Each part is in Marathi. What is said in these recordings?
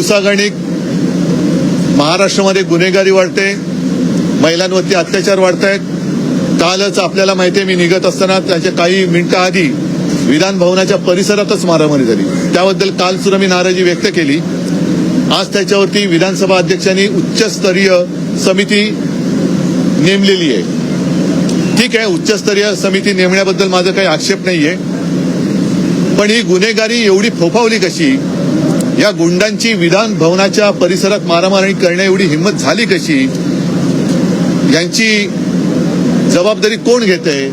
दिवसागणिक महाराष्ट्रामध्ये गुन्हेगारी वाढते, महिलांवरती अत्याचार वाढत आहेत. कालच आपल्याला माहिती आहे, मी निघत असताना त्याच्या काही मिनिटं आधी विधान भवनाच्या परिसरातच मारामारी झाली. त्याबद्दल काल सुद्धा मी नाराजी व्यक्त केली. आज त्याच्यावरती विधानसभा अध्यक्षांनी उच्चस्तरीय समिती नेमलेली आहे. ठीक आहे, उच्चस्तरीय समिती नेमण्याबद्दल माझा काही आक्षेप नाहीये, पण ही गुन्हेगारी एवढी फोफावली कशी? या गुंडांची विधान भवनाच्या परिसरात मारामारी करण्या एवढी हिंमत झाली कशी? यांची जबाबदारी कोण घेतंय?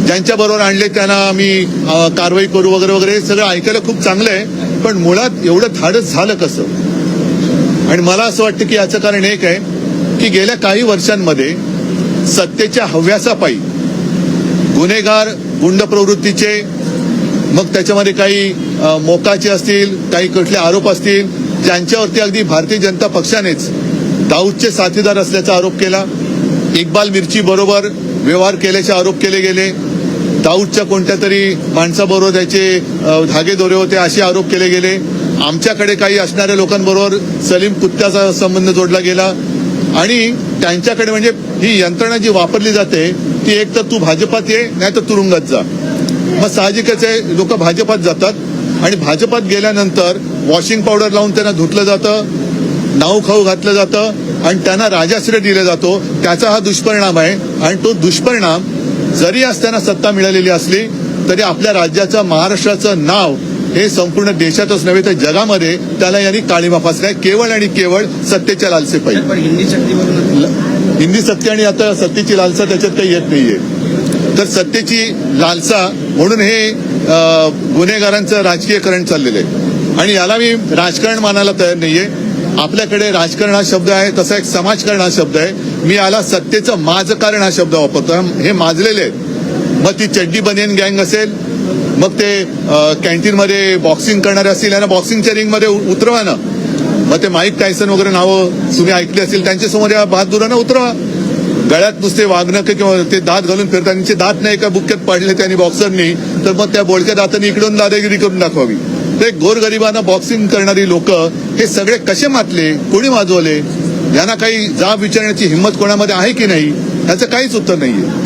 ज्यांच्या बरोबर आणले त्यांना आम्ही कारवाई करू वगैरे वगैरे, सगळं ऐकायला खूप चांगलं आहे, पण मुळात एवढं धाडस झालं कसं? आणि मला असं वाटतं की याचं कारण एक आहे की गेल्या काही वर्षांमध्ये सत्तेच्या हव्यासापायी गुन्हेगार गुंड प्रवृत्तीचे, मग त्याच्यामध्ये काही मोकाचे असतील, काही कुठले आरोप असतील, ज्यांच्यावरती अगदी भारतीय जनता पक्षानेच दाऊदचे साथीदार असल्याचा आरोप केला. इक्बाल मिर्ची बरोबर व्यवहार केल्याचे आरोप केले गेले. दाऊदच्या कोणत्या तरी माणसाबरोबर त्याचे धागे दोरे होते असे आरोप केले गेले. आमच्याकडे काही असणाऱ्या लोकांबरोबर सलीम कुत्त्याचा संबंध जोडला गेला. आणि त्यांच्याकडे म्हणजे ही यंत्रणा जी वापरली जाते ती एक तर तू भाजपात ये, नाही तर तुरुंगात जा. मग साहजिकच आहे, लोक भाजपात जातात आणि भाजपात गेल्यानंतर वॉशिंग पावडर लावून त्यांना धुतलं जातं, नाव खाऊ घातलं जातं आणि त्यांना राजाश्रय दिला जातो. त्याचा हा दुष्परिणाम आहे. आणि तो दुष्परिणाम जरी असताना सत्ता मिळालेली असली तरी आपल्या राज्याचं, महाराष्ट्राचं नाव हे संपूर्ण देशातच नव्हे तर जगामध्ये त्याला यांनी काळीमा फासलाय, केवळ आणि केवळ सत्तेच्या लालसेपायी. हिंदी सत्य आणि आता सत्तेची लालसा त्याच्यात काही येत नाहीये. तर सत्तेची लालसा म्हणून हे गुन्हेगारांचं राजकीयकरण चाललेलं आहे. आणि याला मी राजकारण मानायला तयार नाहीये. आपल्याकडे राजकारण हा शब्द आहे, तसा एक समाजकारण हा शब्द आहे. मी याला सत्तेचं माझकारण हा शब्द वापरतो. हे माजलेले आहेत. मग ती चड्डी बनियन गँग असेल, मग ते कॅन्टीनमध्ये बॉक्सिंग करणारे असतील, यांना बॉक्सिंगच्या रिंगमध्ये उतरवा ना. मग ते माईक टायसन वगैरे नावं तुम्ही ऐकली असतील, त्यांच्यासमोर या बहादुरांना उतरवा. गळ्यात नुसते वागणं किंवा ते दात घालून फिरतात, त्यांचे दात नाही का बुक्क्यात पाडले त्यांनी बॉक्सरनी, तर मग त्या बोलक्या दातांनी इकडून दादागिरी करून दाखवावी. ते गोरगरिबांना बॉक्सिंग करणारी लोक हे सगळे कसे मातले, कोणी वाजवले? यांना काही जाब विचारण्याची हिंमत कोणामध्ये आहे की नाही, याचं काहीच उत्तर नाहीये.